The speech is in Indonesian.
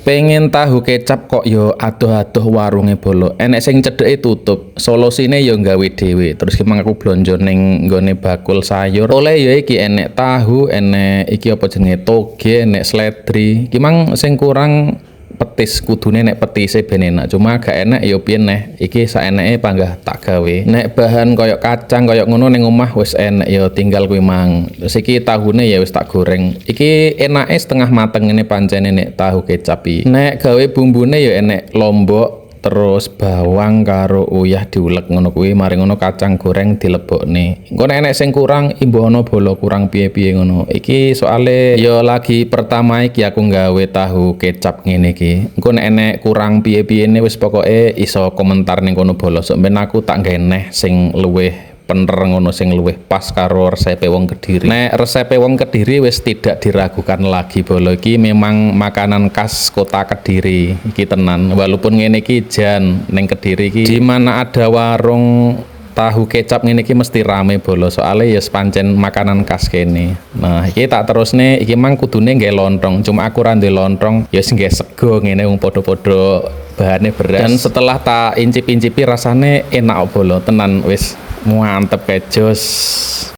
Pengen tahu kecap kok yo adoh-adoh warunge bolo. Enek sing cedeke tutup. Solusine yo gawe dhewe. Terus ki mang aku blonjo ning nggone bakul sayur. Oleh yo iki enek tahu, enek iki apa jenenge toge, enek sledri. Ki mang sing kurang petis kudune nek petise ben enak. Cuma gak enak yo piye neh. Iki saeneke panggah tak gawe. Nek bahan koyok kacang koyok ngono ning omah wis enek yo tinggal kuwi mang. Terus iki tahune ya wis tak goreng. Iki enake setengah mateng ini pancene nek tahu kecap iki. Nek gawe bumbune yo enek lombok terus bawang karo uyah diulek ngono kuwi mari ngono kacang goreng dilebokne. Engko nek enek sing kurang imbono bolo kurang piye-piye ngono. Iki soale yo lagi pertama iki aku nggawe tahu kecap ngene iki. Engko nek enek kurang piye-piyene wis pokoke iso komentar ning kono bolo. Sok ben aku tak nggeneh sing luwih bener ngono sing luwih pas karo resepe wong Kediri. Nek resepe wong Kediri wis tidak diragukan lagi bolo iki memang makanan khas kota Kediri iki tenan. Walaupun ngene iki jan ning Kediri iki di mana ada warung tahu kecap ngene iki mesti rame bolo soalnya ya pancen makanan khas kene. Nah, iki tak terusne iki mang kudune nggae lontong. Cuma aku ra duwe lontong ya sing nggae sego ngene wong padha-padha bahane beras. Dan setelah tak incip-incipi rasane enak bolo tenan wis mantep kayak jos.